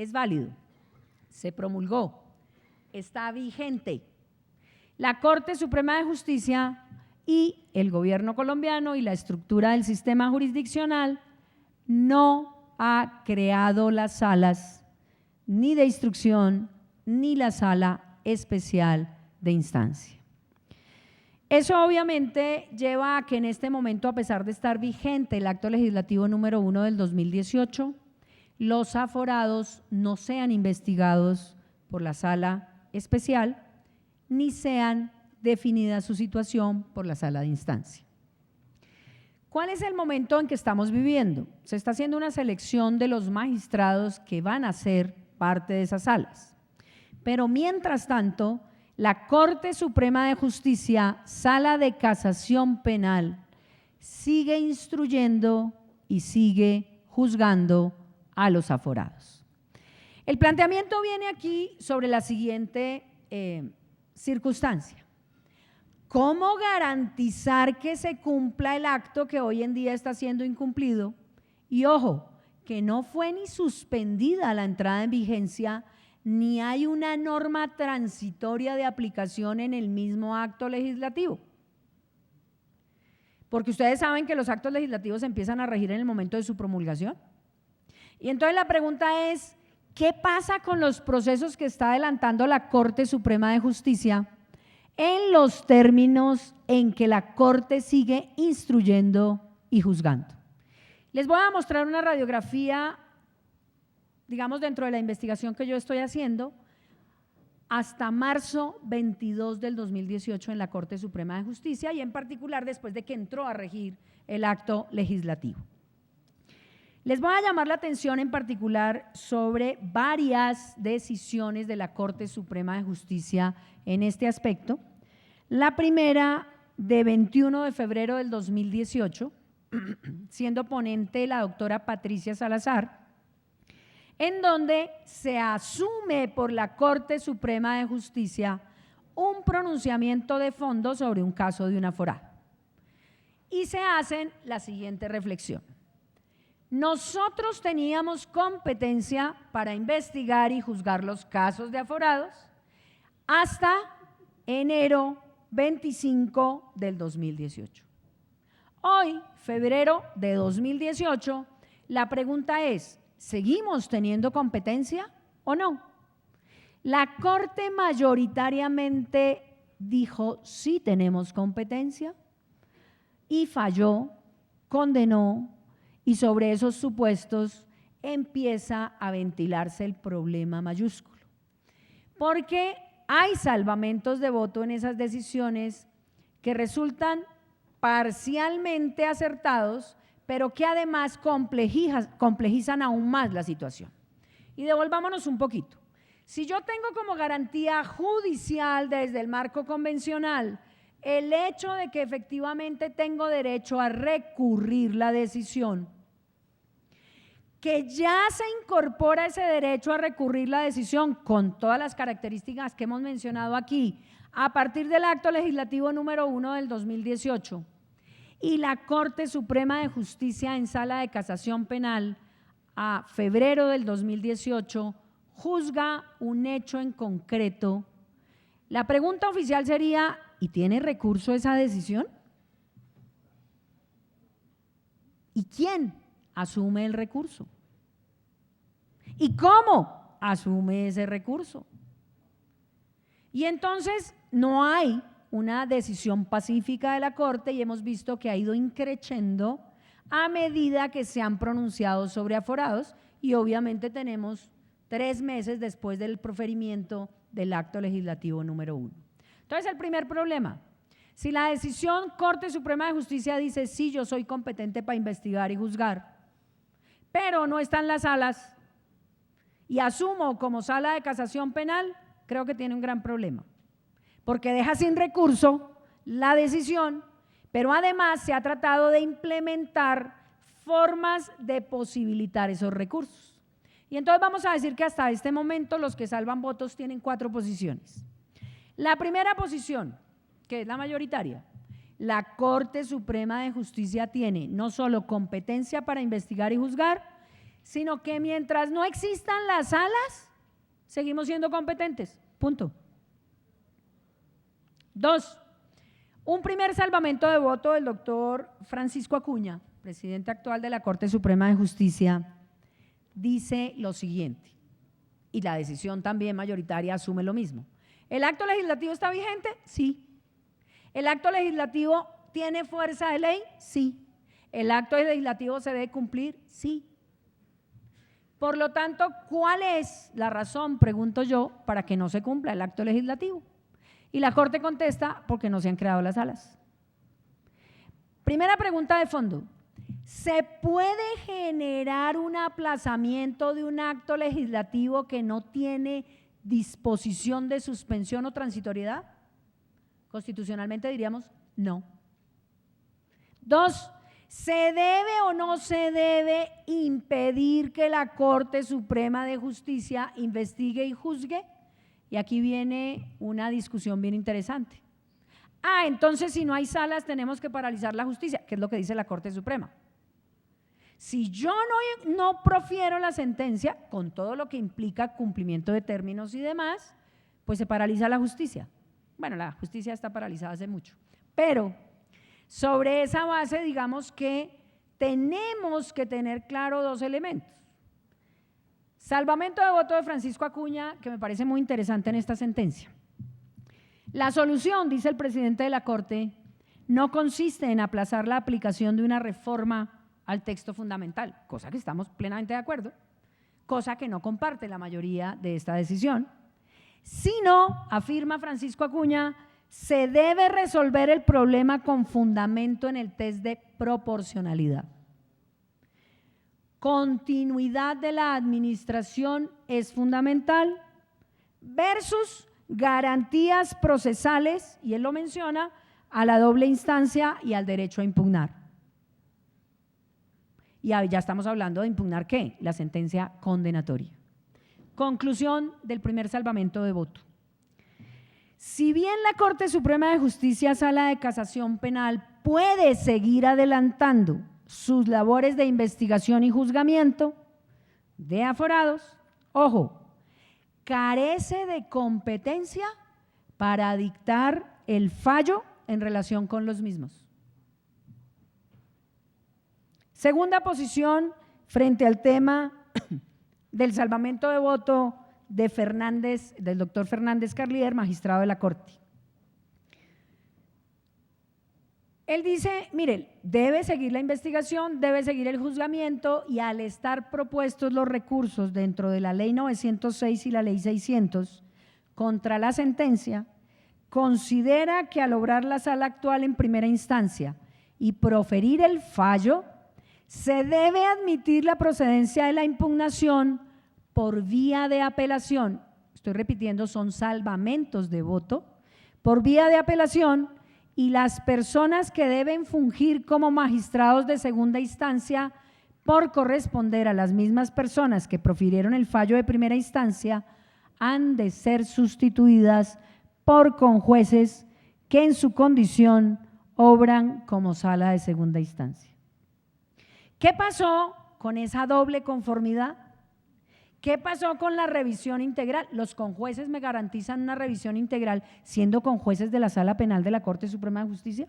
es válido, se promulgó, está vigente. La Corte Suprema de Justicia y el gobierno colombiano y la estructura del sistema jurisdiccional no ha creado las salas ni de instrucción ni la sala especial de instancia. Eso obviamente lleva a que en este momento, a pesar de estar vigente el acto legislativo número 1 del 2018, los aforados no sean investigados por la sala especial ni sean definida su situación por la sala de instancia. ¿Cuál es el momento en que estamos viviendo? Se está haciendo una selección de los magistrados que van a ser parte de esas salas. Pero mientras tanto, la Corte Suprema de Justicia, Sala de Casación Penal, sigue instruyendo y sigue juzgando a los aforados. El planteamiento viene aquí sobre la siguiente circunstancia. ¿Cómo garantizar que se cumpla el acto que hoy en día está siendo incumplido? Y ojo, que no fue ni suspendida la entrada en vigencia, ni hay una norma transitoria de aplicación en el mismo acto legislativo. Porque ustedes saben que los actos legislativos empiezan a regir en el momento de su promulgación. Y entonces la pregunta es, ¿qué pasa con los procesos que está adelantando la Corte Suprema de Justicia en los términos en que la Corte sigue instruyendo y juzgando? Les voy a mostrar una radiografía, digamos, dentro de la investigación que yo estoy haciendo, hasta marzo 22 del 2018 en la Corte Suprema de Justicia y en particular después de que entró a regir el acto legislativo. Les voy a llamar la atención en particular sobre varias decisiones de la Corte Suprema de Justicia en este aspecto. La primera, de 21 de febrero del 2018, siendo ponente la doctora Patricia Salazar, en donde se asume por la Corte Suprema de Justicia un pronunciamiento de fondo sobre un caso de un aforado. Y se hacen la siguiente reflexión. Nosotros teníamos competencia para investigar y juzgar los casos de aforados hasta enero 25 del 2018. Hoy, febrero de 2018, la pregunta es, ¿seguimos teniendo competencia o no? La Corte mayoritariamente dijo sí tenemos competencia y falló, condenó, y sobre esos supuestos empieza a ventilarse el problema mayúsculo. Porque hay salvamentos de voto en esas decisiones que resultan parcialmente acertados, pero que además complejizan aún más la situación. Y devolvámonos un poquito. Si yo tengo como garantía judicial desde el marco convencional el hecho de que efectivamente tengo derecho a recurrir la decisión, que ya se incorpora ese derecho a recurrir la decisión con todas las características que hemos mencionado aquí, a partir del acto legislativo número 1 del 2018, y la Corte Suprema de Justicia en Sala de Casación Penal a febrero del 2018 juzga un hecho en concreto, la pregunta oficial sería, ¿y tiene recurso esa decisión? ¿Y quién asume el recurso? ¿Y cómo asume ese recurso? Y entonces no hay una decisión pacífica de la Corte y hemos visto que ha ido increciendo a medida que se han pronunciado sobre aforados y obviamente tenemos 3 meses después del proferimiento del acto legislativo número 1. Entonces, el primer problema, si la decisión Corte Suprema de Justicia dice sí, yo soy competente para investigar y juzgar, pero no están las salas y asumo como sala de casación penal, creo que tiene un gran problema, porque deja sin recurso la decisión, pero además se ha tratado de implementar formas de posibilitar esos recursos. Y entonces vamos a decir que hasta este momento los que salvan votos tienen 4 posiciones. La primera posición, que es la mayoritaria, la Corte Suprema de Justicia tiene no solo competencia para investigar y juzgar, sino que mientras no existan las salas, seguimos siendo competentes, punto. 2. Un primer salvamento de voto del doctor Francisco Acuña, presidente actual de la Corte Suprema de Justicia, dice lo siguiente, y la decisión también mayoritaria asume lo mismo. ¿El acto legislativo está vigente? Sí. ¿El acto legislativo tiene fuerza de ley? Sí. ¿El acto legislativo se debe cumplir? Sí. Por lo tanto, ¿cuál es la razón, pregunto yo, para que no se cumpla el acto legislativo? Y la Corte contesta, porque no se han creado las salas. Primera pregunta de fondo, ¿se puede generar un aplazamiento de un acto legislativo que no tiene disposición de suspensión o transitoriedad? Constitucionalmente diríamos no. 2, ¿se debe o no se debe impedir que la Corte Suprema de Justicia investigue y juzgue? Y aquí viene una discusión bien interesante. Entonces si no hay salas tenemos que paralizar la justicia, que es lo que dice la Corte Suprema. Si yo no profiero la sentencia, con todo lo que implica cumplimiento de términos y demás, pues se paraliza la justicia. Bueno, la justicia está paralizada hace mucho, pero sobre esa base digamos que tenemos que tener claro dos elementos. Salvamento de voto de Francisco Acuña, que me parece muy interesante en esta sentencia. La solución, dice el presidente de la Corte, no consiste en aplazar la aplicación de una reforma al texto fundamental, cosa que estamos plenamente de acuerdo, cosa que no comparte la mayoría de esta decisión, sino, afirma Francisco Acuña, se debe resolver el problema con fundamento en el test de proporcionalidad. Continuidad de la administración es fundamental versus garantías procesales, y él lo menciona, a la doble instancia y al derecho a impugnar. Y ya estamos hablando de impugnar ¿qué? La sentencia condenatoria. Conclusión del primer salvamento de voto. Si bien la Corte Suprema de Justicia, Sala de Casación Penal, puede seguir adelantando sus labores de investigación y juzgamiento de aforados, ojo, carece de competencia para dictar el fallo en relación con los mismos. Segunda posición frente al tema del salvamento de voto de Fernández, del doctor Fernández Carlier, magistrado de la Corte. Él dice, miren, debe seguir la investigación, debe seguir el juzgamiento y al estar propuestos los recursos dentro de la ley 906 y la ley 600 contra la sentencia, considera que al obrar la sala actual en primera instancia y proferir el fallo, se debe admitir la procedencia de la impugnación por vía de apelación. Estoy repitiendo, son salvamentos de voto, por vía de apelación, y las personas que deben fungir como magistrados de segunda instancia por corresponder a las mismas personas que profirieron el fallo de primera instancia han de ser sustituidas por conjueces que en su condición obran como sala de segunda instancia. ¿Qué pasó con esa doble conformidad? ¿Qué pasó con la revisión integral? ¿Los conjueces me garantizan una revisión integral siendo conjueces de la Sala Penal de la Corte Suprema de Justicia?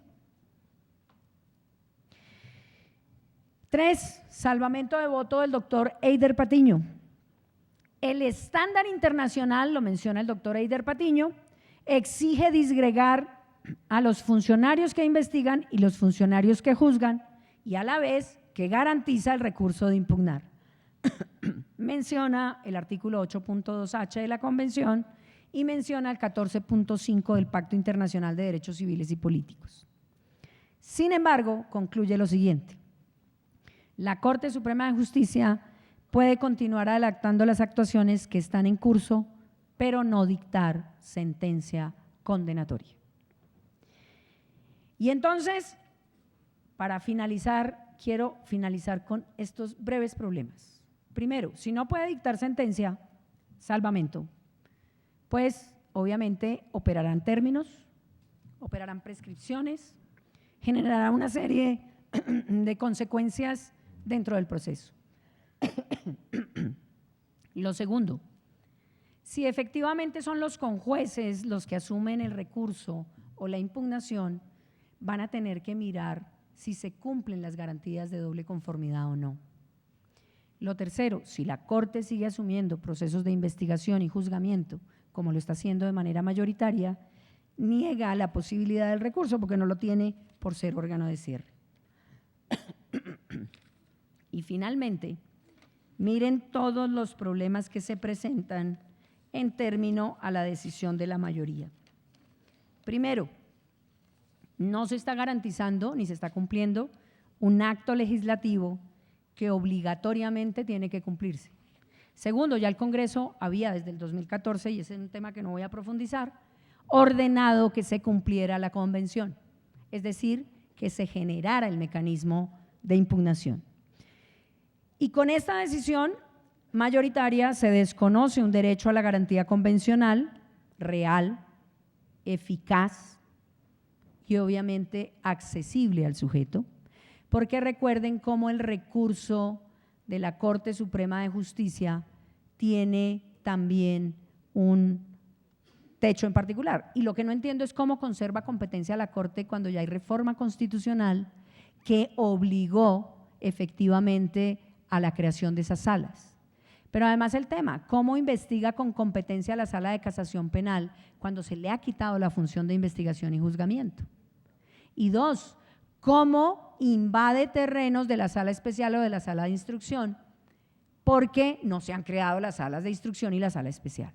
3. Salvamento de voto del doctor Eider Patiño. El estándar internacional, lo menciona el doctor Eider Patiño, exige disgregar a los funcionarios que investigan y los funcionarios que juzgan y a la vez que garantiza el recurso de impugnar. Menciona el artículo 8.2H de la Convención y menciona el 14.5 del Pacto Internacional de Derechos Civiles y Políticos. Sin embargo, concluye lo siguiente: la Corte Suprema de Justicia puede continuar adelantando las actuaciones que están en curso, pero no dictar sentencia condenatoria. Y entonces, para finalizar, quiero finalizar con estos breves problemas. Primero, si no puede dictar sentencia, salvamento, pues obviamente operarán términos, operarán prescripciones, generará una serie de consecuencias dentro del proceso. Lo segundo, si efectivamente son los conjueces los que asumen el recurso o la impugnación, van a tener que mirar si se cumplen las garantías de doble conformidad o no. Lo tercero, si la Corte sigue asumiendo procesos de investigación y juzgamiento, como lo está haciendo de manera mayoritaria, niega la posibilidad del recurso porque no lo tiene por ser órgano de cierre. Y finalmente, miren todos los problemas que se presentan en término a la decisión de la mayoría. Primero, no se está garantizando ni se está cumpliendo un acto legislativo que obligatoriamente tiene que cumplirse. Segundo, ya el Congreso había desde el 2014, y ese es un tema que no voy a profundizar, ordenado que se cumpliera la convención, es decir, que se generara el mecanismo de impugnación. Y con esta decisión mayoritaria se desconoce un derecho a la garantía convencional, real, eficaz y obviamente accesible al sujeto, porque recuerden cómo el recurso de la Corte Suprema de Justicia tiene también un techo en particular. Y lo que no entiendo es cómo conserva competencia la Corte cuando ya hay reforma constitucional que obligó efectivamente a la creación de esas salas. Pero además el tema, ¿cómo investiga con competencia la Sala de Casación Penal cuando se le ha quitado la función de investigación y juzgamiento? Y dos, ¿cómo invade terrenos de la Sala Especial o de la Sala de Instrucción? Porque no se han creado las salas de instrucción y la Sala Especial.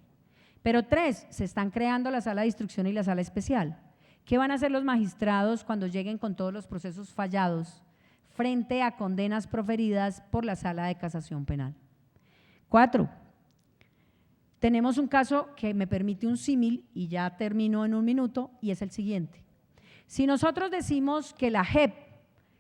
Pero tres, se están creando la Sala de Instrucción y la Sala Especial. ¿Qué van a hacer los magistrados cuando lleguen con todos los procesos fallados frente a condenas proferidas por la Sala de Casación Penal? 4. Tenemos un caso que me permite un símil y ya termino en un minuto y es el siguiente. Si nosotros decimos que la JEP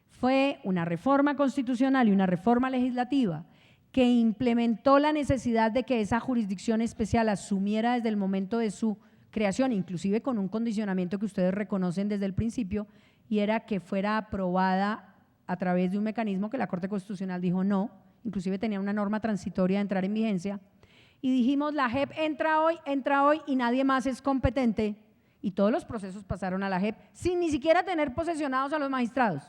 fue una reforma constitucional y una reforma legislativa que implementó la necesidad de que esa jurisdicción especial asumiera desde el momento de su creación, inclusive con un condicionamiento que ustedes reconocen desde el principio, y era que fuera aprobada a través de un mecanismo que la Corte Constitucional dijo no, inclusive tenía una norma transitoria de entrar en vigencia, y dijimos la JEP entra hoy y nadie más es competente, y todos los procesos pasaron a la JEP sin ni siquiera tener posesionados a los magistrados.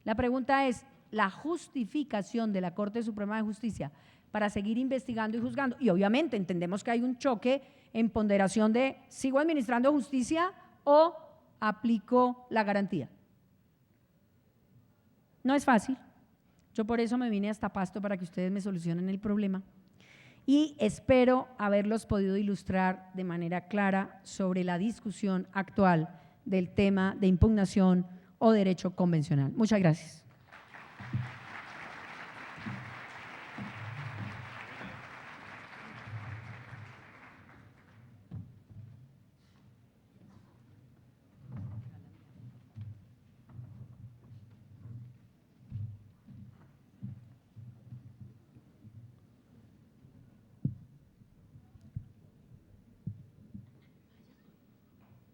La pregunta es, la justificación de la Corte Suprema de Justicia para seguir investigando y juzgando, y obviamente entendemos que hay un choque en ponderación de ¿sigo administrando justicia o aplico la garantía? No es fácil. Yo por eso me vine hasta Pasto para que ustedes me solucionen el problema y espero haberlos podido ilustrar de manera clara sobre la discusión actual del tema de impugnación o derecho convencional. Muchas gracias.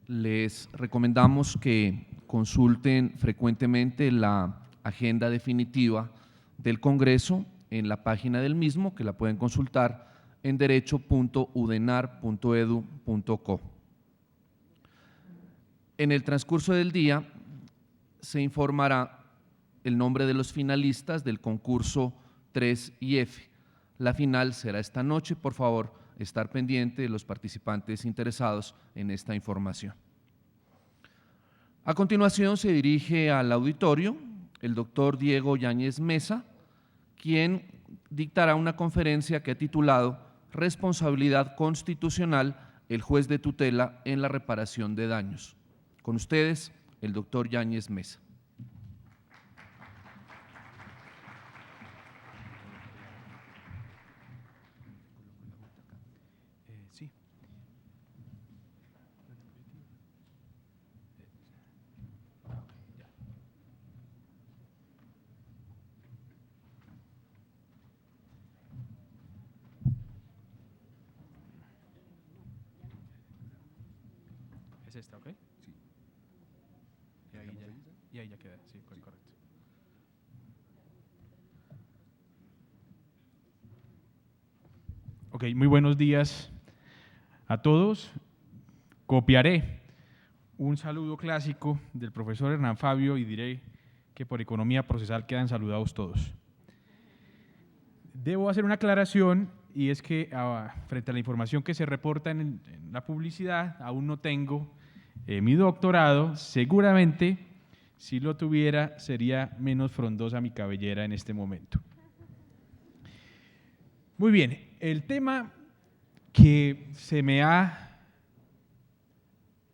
Les recomendamos que consulten frecuentemente la agenda definitiva del Congreso en la página del mismo, que la pueden consultar en derecho.udenar.edu.co. En el transcurso del día se informará el nombre de los finalistas del concurso 3 y F. La final será esta noche, por favor, estar pendiente de los participantes interesados en esta información. A continuación se dirige al auditorio el doctor Diego Yáñez Mesa, quien dictará una conferencia que ha titulado Responsabilidad constitucional, el juez de tutela en la reparación de daños. Con ustedes, el doctor Yáñez Mesa. Sí. ¿Es esta, ok? Sí. Y ahí ya queda, sí, correcto. Ok, muy buenos días a todos. Copiaré un saludo clásico del profesor Hernán Fabio y diré que por economía procesal quedan saludados todos. Debo hacer una aclaración y es que frente a la información que se reporta en la publicidad, aún no tengo mi doctorado. Seguramente, si lo tuviera, sería menos frondosa mi cabellera en este momento. Muy bien, el tema que se me ha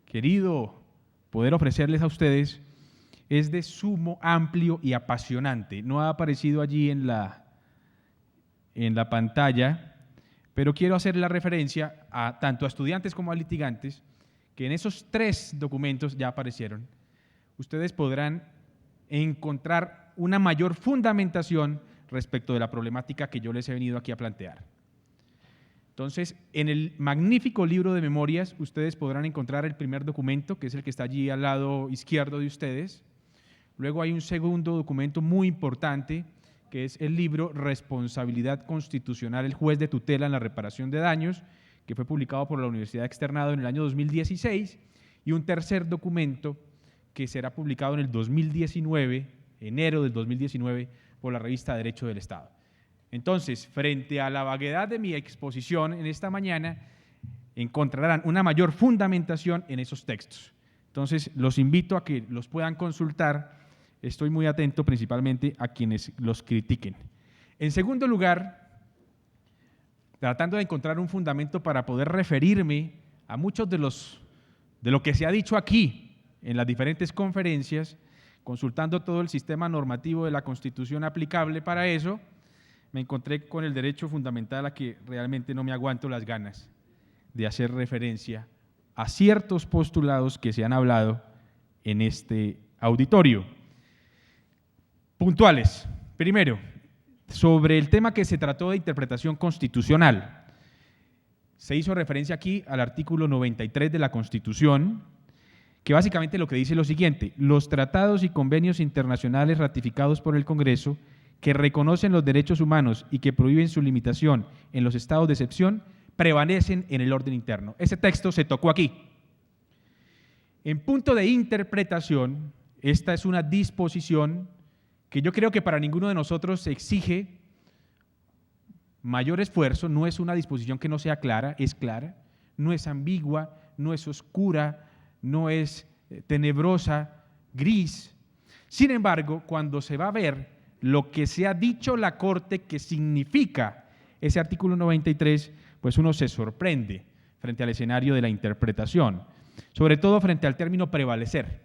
querido poder ofrecerles a ustedes es de sumo, amplio y apasionante. No ha aparecido allí en la pantalla, pero quiero hacer la referencia a tanto a estudiantes como a litigantes, que en esos 3 documentos ya aparecieron. Ustedes podrán encontrar una mayor fundamentación respecto de la problemática que yo les he venido aquí a plantear. Entonces, en el magnífico libro de memorias, ustedes podrán encontrar el primer documento, que es el que está allí al lado izquierdo de ustedes. Luego hay un segundo documento muy importante, que es el libro Responsabilidad Constitucional, el juez de tutela en la reparación de daños, que fue publicado por la Universidad Externado en el año 2016, y un tercer documento que será publicado en el 2019, enero del 2019, por la revista Derecho del Estado. Entonces, frente a la vaguedad de mi exposición en esta mañana, encontrarán una mayor fundamentación en esos textos. Entonces, los invito a que los puedan consultar. Estoy muy atento principalmente a quienes los critiquen. En segundo lugar, tratando de encontrar un fundamento para poder referirme a muchos de lo que se ha dicho aquí en las diferentes conferencias, consultando todo el sistema normativo de la Constitución aplicable para eso, me encontré con el derecho fundamental a que realmente no me aguanto las ganas de hacer referencia a ciertos postulados que se han hablado en este auditorio. Puntuales. Primero, sobre el tema que se trató de interpretación constitucional. Se hizo referencia aquí al artículo 93 de la Constitución, que básicamente lo que dice es lo siguiente: los tratados y convenios internacionales ratificados por el Congreso que reconocen los derechos humanos y que prohíben su limitación en los estados de excepción prevalecen en el orden interno. Ese texto se tocó aquí. En punto de interpretación, esta es una disposición que yo creo que para ninguno de nosotros exige mayor esfuerzo. No es una disposición que no sea clara, es clara, no es ambigua, no es oscura, no es tenebrosa, gris. Sin embargo, cuando se va a ver lo que se ha dicho la Corte que significa ese artículo 93, pues uno se sorprende frente al escenario de la interpretación, sobre todo frente al término prevalecer.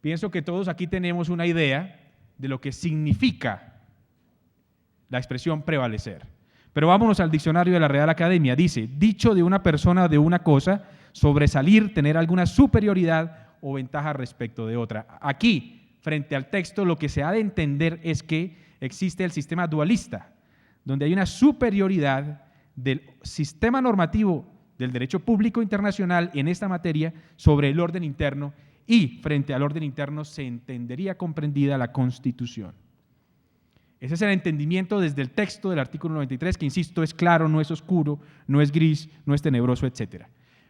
Pienso que todos aquí tenemos una idea de lo que significa la expresión prevalecer. Pero vámonos al diccionario de la Real Academia. Dice: dicho de una persona o de una cosa, sobresalir, tener alguna superioridad o ventaja respecto de otra. Aquí, frente al texto, lo que se ha de entender es que existe el sistema dualista, donde hay una superioridad del sistema normativo del derecho público internacional en esta materia sobre el orden interno, y frente al orden interno se entendería comprendida la Constitución. Ese es el entendimiento desde el texto del artículo 93, que insisto, es claro, no es oscuro, no es gris, no es tenebroso, etc.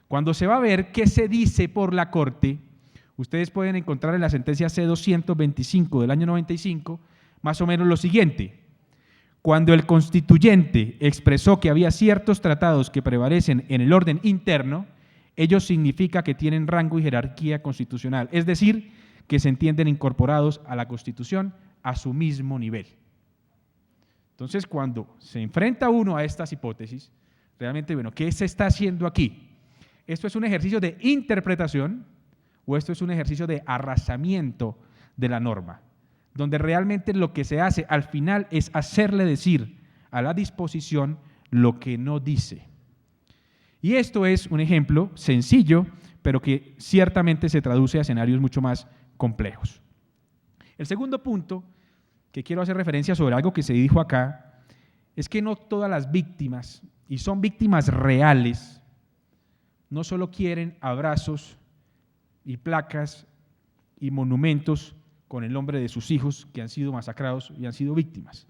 Cuando se va a ver qué se dice por la Corte, ustedes pueden encontrar en la sentencia C-225 del año 95 más o menos lo siguiente: cuando el constituyente expresó que había ciertos tratados que prevalecen en el orden interno, ello significa que tienen rango y jerarquía constitucional, es decir, que se entienden incorporados a la Constitución a su mismo nivel. Entonces, cuando se enfrenta uno a estas hipótesis, realmente, bueno, ¿qué se está haciendo aquí? ¿Esto es un ejercicio de interpretación o esto es un ejercicio de arrasamiento de la norma? Donde realmente lo que se hace al final es hacerle decir a la disposición lo que no dice. Y esto es un ejemplo sencillo, pero que ciertamente se traduce a escenarios mucho más complejos. El segundo punto que quiero hacer referencia sobre algo que se dijo acá es que no todas las víctimas, y son víctimas reales, no solo quieren abrazos y placas y monumentos con el nombre de sus hijos que han sido masacrados y han sido víctimas.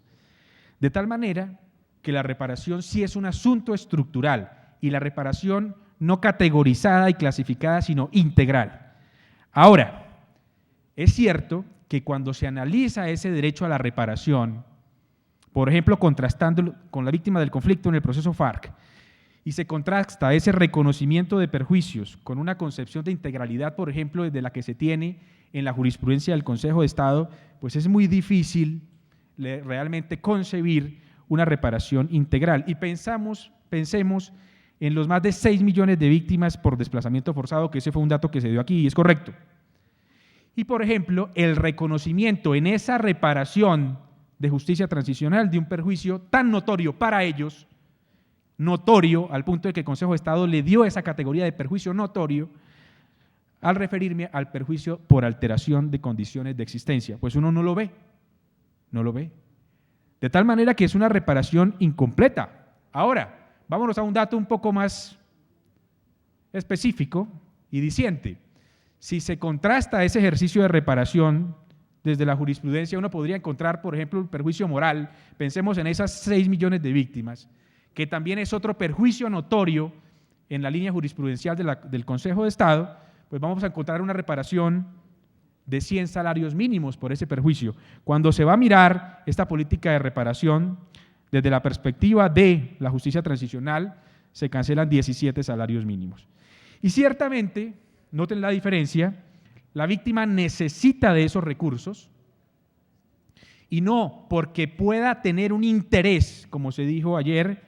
De tal manera que la reparación sí es un asunto estructural y la reparación no categorizada y clasificada, sino integral. Ahora, es cierto que cuando se analiza ese derecho a la reparación, por ejemplo, contrastándolo con la víctima del conflicto en el proceso FARC, y se contrasta ese reconocimiento de perjuicios con una concepción de integralidad, por ejemplo, desde la que se tiene en la jurisprudencia del Consejo de Estado, pues es muy difícil realmente concebir una reparación integral. Y pensemos en los más de 6 millones de víctimas por desplazamiento forzado, que ese fue un dato que se dio aquí y es correcto. Y, por ejemplo, el reconocimiento en esa reparación de justicia transicional de un perjuicio tan notorio para ellos, notorio al punto de que el Consejo de Estado le dio esa categoría de perjuicio notorio, al referirme al perjuicio por alteración de condiciones de existencia. Pues uno no lo ve, no lo ve. De tal manera que es una reparación incompleta. Ahora, vámonos a un dato un poco más específico y diciente. Si se contrasta ese ejercicio de reparación desde la jurisprudencia, uno podría encontrar, por ejemplo, el perjuicio moral. Pensemos en esas 6 millones de víctimas, que también es otro perjuicio notorio en la línea jurisprudencial del Consejo de Estado, pues vamos a encontrar una reparación de 100 salarios mínimos por ese perjuicio. Cuando se va a mirar esta política de reparación desde la perspectiva de la justicia transicional, se cancelan 17 salarios mínimos. Y ciertamente, noten la diferencia, la víctima necesita de esos recursos y no porque pueda tener un interés, como se dijo ayer,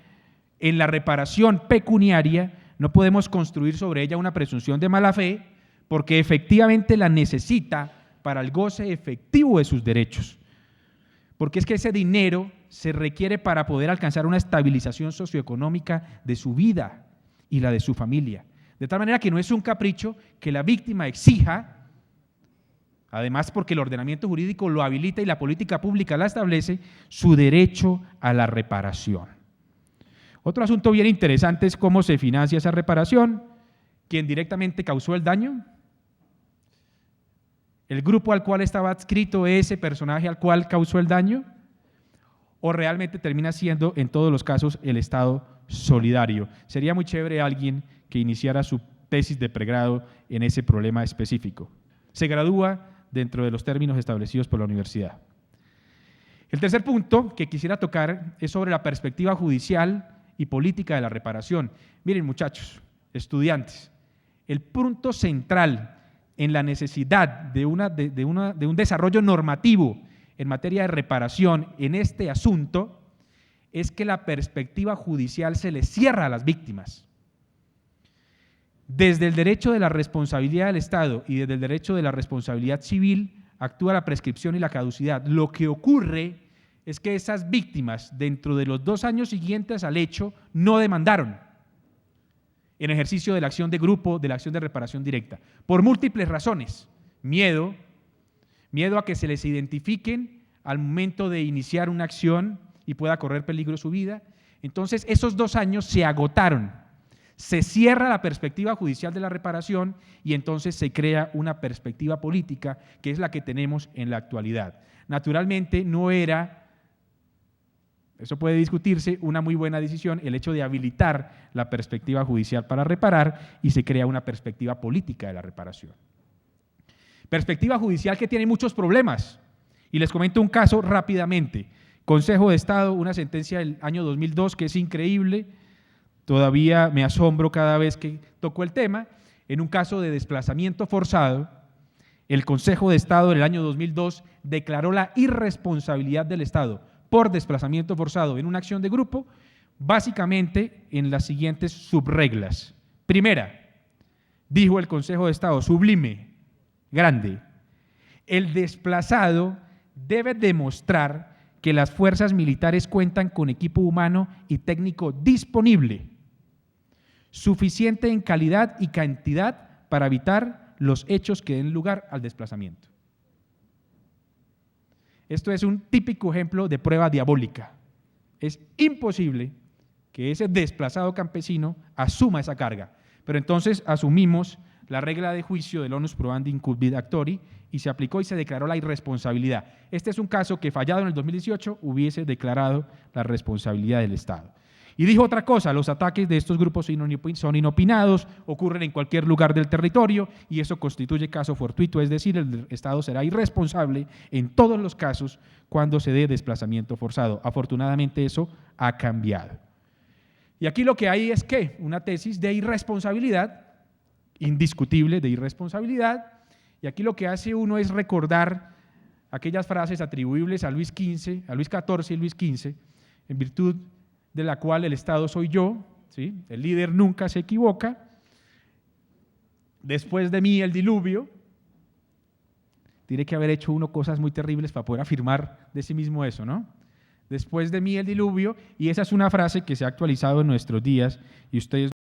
en la reparación pecuniaria, no podemos construir sobre ella una presunción de mala fe, porque efectivamente la necesita para el goce efectivo de sus derechos. Porque es que ese dinero se requiere para poder alcanzar una estabilización socioeconómica de su vida y la de su familia. De tal manera que no es un capricho que la víctima exija, además porque el ordenamiento jurídico lo habilita y la política pública la establece, su derecho a la reparación. Otro asunto bien interesante es cómo se financia esa reparación. ¿Quién directamente causó el daño? ¿El grupo al cual estaba adscrito ese personaje al cual causó el daño? ¿O realmente termina siendo en todos los casos el Estado solidario? Sería muy chévere alguien que iniciara su tesis de pregrado en ese problema específico. Se gradúa dentro de los términos establecidos por la universidad. El tercer punto que quisiera tocar es sobre la perspectiva judicial y política de la reparación. Miren, muchachos, estudiantes, el punto central en la necesidad de un desarrollo normativo en materia de reparación en este asunto es que la perspectiva judicial se le cierra a las víctimas. Desde el derecho de la responsabilidad del Estado y desde el derecho de la responsabilidad civil actúa la prescripción y la caducidad. Lo que ocurre es que esas víctimas, dentro de los 2 años siguientes al hecho, no demandaron en ejercicio de la acción de grupo, de la acción de reparación directa, por múltiples razones. Miedo a que se les identifiquen al momento de iniciar una acción y pueda correr peligro su vida. Entonces, esos 2 años se agotaron. Se cierra la perspectiva judicial de la reparación y entonces se crea una perspectiva política que es la que tenemos en la actualidad. Naturalmente no era, eso puede discutirse, una muy buena decisión el hecho de habilitar la perspectiva judicial para reparar y se crea una perspectiva política de la reparación. Perspectiva judicial que tiene muchos problemas y les comento un caso rápidamente. Consejo de Estado, una sentencia del año 2002 que es increíble. Todavía me asombro cada vez que toco el tema. En un caso de desplazamiento forzado, el Consejo de Estado en el año 2002 declaró la irresponsabilidad del Estado por desplazamiento forzado en una acción de grupo, básicamente en las siguientes subreglas. Primera, dijo el Consejo de Estado, sublime, grande, el desplazado debe demostrar que las fuerzas militares cuentan con equipo humano y técnico disponible, suficiente en calidad y cantidad para evitar los hechos que den lugar al desplazamiento. Esto es un típico ejemplo de prueba diabólica. Es imposible que ese desplazado campesino asuma esa carga, pero entonces asumimos la regla de juicio del onus probandi incubit actori y se aplicó y se declaró la irresponsabilidad. Este es un caso que, fallado en el 2018, hubiese declarado la responsabilidad del Estado. Y dijo otra cosa: los ataques de estos grupos son inopinados, ocurren en cualquier lugar del territorio y eso constituye caso fortuito, es decir, el Estado será irresponsable en todos los casos cuando se dé desplazamiento forzado. Afortunadamente eso ha cambiado. Y aquí lo que hay es que una tesis de irresponsabilidad, indiscutible de irresponsabilidad, y aquí lo que hace uno es recordar aquellas frases atribuibles a Luis XIV y Luis XV, en virtud de la cual el Estado soy yo, ¿sí? El líder nunca se equivoca, después de mí el diluvio. Tiene que haber hecho uno cosas muy terribles para poder afirmar de sí mismo eso, ¿no? Después de mí el diluvio, y esa es una frase que se ha actualizado en nuestros días, y ustedes